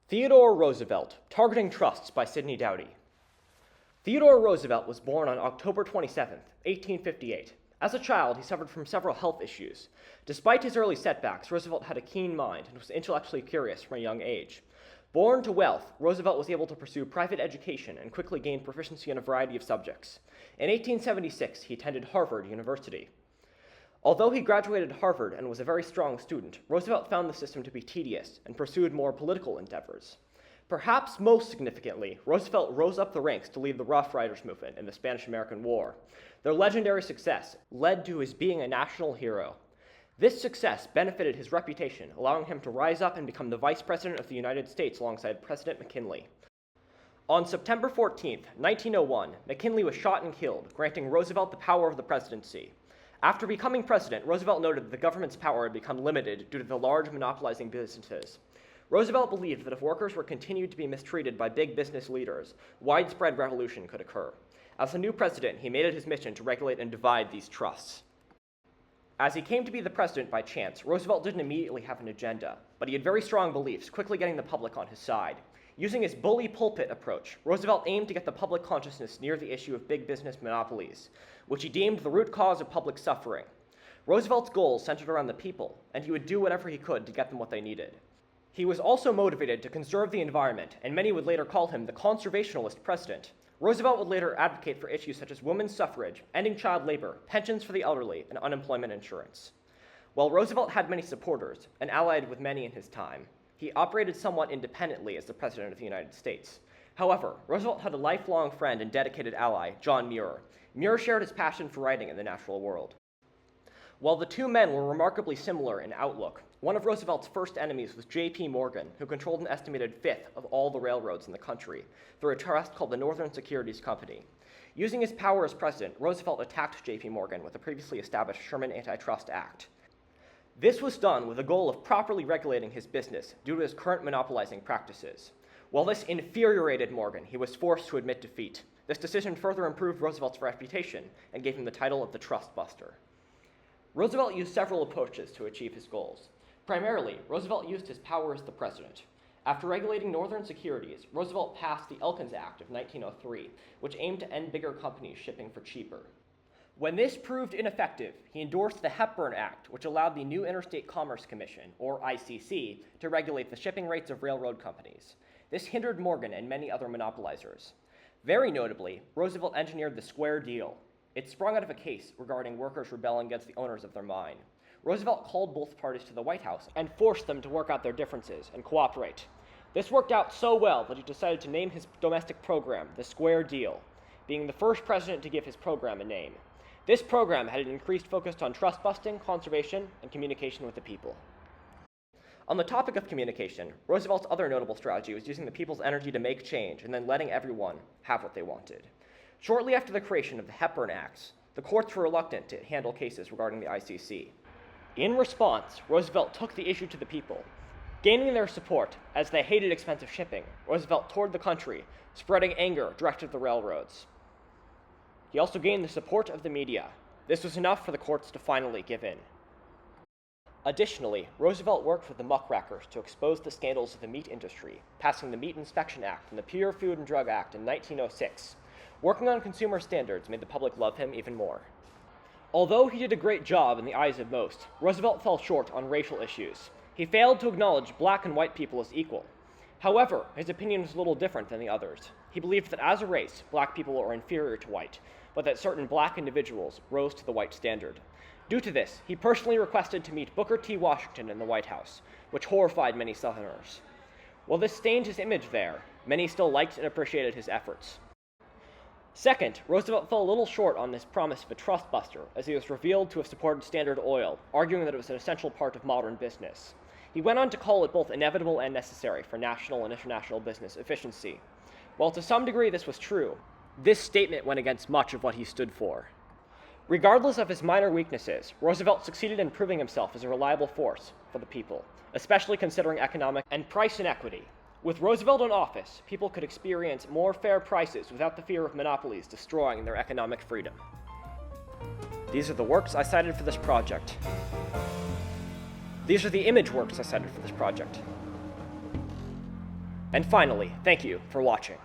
Theodore Roosevelt, Targeting Trusts by Sidney Doughty. Theodore Roosevelt was born on October 27, 1858. As a child, he suffered from several health issues. Despite his early setbacks, Roosevelt had a keen mind and was intellectually curious from a young age. Born to wealth, Roosevelt was able to pursue private education and quickly gained proficiency in a variety of subjects. In 1876, he attended Harvard University. Although he graduated Harvard and was a very strong student, Roosevelt found the system to be tedious and pursued more political endeavors. Perhaps most significantly, Roosevelt rose up the ranks to lead the Rough Riders movement in the Spanish-American War. Their legendary success led to his being a national hero. This success benefited his reputation, allowing him to rise up and become the Vice President of the United States alongside President McKinley. On September 14, 1901, McKinley was shot and killed, granting Roosevelt the power of the presidency. After becoming president, Roosevelt noted that the government's power had become limited due to the large monopolizing businesses. Roosevelt believed that if workers were continued to be mistreated by big business leaders, widespread revolution could occur. As the new president, he made it his mission to regulate and divide these trusts. As he came to be the president by chance, Roosevelt didn't immediately have an agenda, but he had very strong beliefs, quickly getting the public on his side. Using his bully pulpit approach, Roosevelt aimed to get the public consciousness near the issue of big business monopolies, which he deemed the root cause of public suffering. Roosevelt's goals centered around the people, and he would do whatever he could to get them what they needed. He was also motivated to conserve the environment, and many would later call him the conservationalist president. Roosevelt would later advocate for issues such as women's suffrage, ending child labor, pensions for the elderly, and unemployment insurance. While Roosevelt had many supporters, and allied with many in his time, he operated somewhat independently as the President of the United States. However, Roosevelt had a lifelong friend and dedicated ally, John Muir. Muir shared his passion for writing in the natural world. While the two men were remarkably similar in outlook, one of Roosevelt's first enemies was J.P. Morgan, who controlled an estimated fifth of all the railroads in the country through a trust called the Northern Securities Company. Using his power as president, Roosevelt attacked J.P. Morgan with the previously established Sherman Antitrust Act. This was done with the goal of properly regulating his business due to his current monopolizing practices. While this infuriated Morgan, he was forced to admit defeat. This decision further improved Roosevelt's reputation and gave him the title of the Trust Buster. Roosevelt used several approaches to achieve his goals. Primarily, Roosevelt used his power as the president. After regulating Northern securities, Roosevelt passed the Elkins Act of 1903, which aimed to end bigger companies shipping for cheaper. When this proved ineffective, he endorsed the Hepburn Act, which allowed the new Interstate Commerce Commission, or ICC, to regulate the shipping rates of railroad companies. This hindered Morgan and many other monopolizers. Very notably, Roosevelt engineered the Square Deal. It sprung out of a case regarding workers rebelling against the owners of their mine. Roosevelt called both parties to the White House and forced them to work out their differences and cooperate. This worked out so well that he decided to name his domestic program the Square Deal, being the first president to give his program a name. This program had an increased focus on trust busting, conservation, and communication with the people. On the topic of communication, Roosevelt's other notable strategy was using the people's energy to make change and then letting everyone have what they wanted. Shortly after the creation of the Hepburn Acts, the courts were reluctant to handle cases regarding the ICC. In response, Roosevelt took the issue to the people. Gaining their support, as they hated expensive shipping, Roosevelt toured the country, spreading anger directed at the railroads. He also gained the support of the media. This was enough for the courts to finally give in. Additionally, Roosevelt worked with the muckrakers to expose the scandals of the meat industry, passing the Meat Inspection Act and the Pure Food and Drug Act in 1906. Working on consumer standards made the public love him even more. Although he did a great job in the eyes of most, Roosevelt fell short on racial issues. He failed to acknowledge black and white people as equal. However, his opinion was a little different than the others. He believed that as a race, black people were inferior to white, but that certain black individuals rose to the white standard. Due to this, he personally requested to meet Booker T. Washington in the White House, which horrified many Southerners. While this stained his image there, many still liked and appreciated his efforts. Second, Roosevelt fell a little short on his promise of a trust buster, as he was revealed to have supported Standard Oil, arguing that it was an essential part of modern business. He went on to call it both inevitable and necessary for national and international business efficiency. While to some degree this was true, this statement went against much of what he stood for. Regardless of his minor weaknesses, Roosevelt succeeded in proving himself as a reliable force for the people, especially considering economic and price inequity. With Roosevelt in office, people could experience more fair prices without the fear of monopolies destroying their economic freedom. These are the works I cited for this project. These are the image works I cited for this project. And finally, thank you for watching.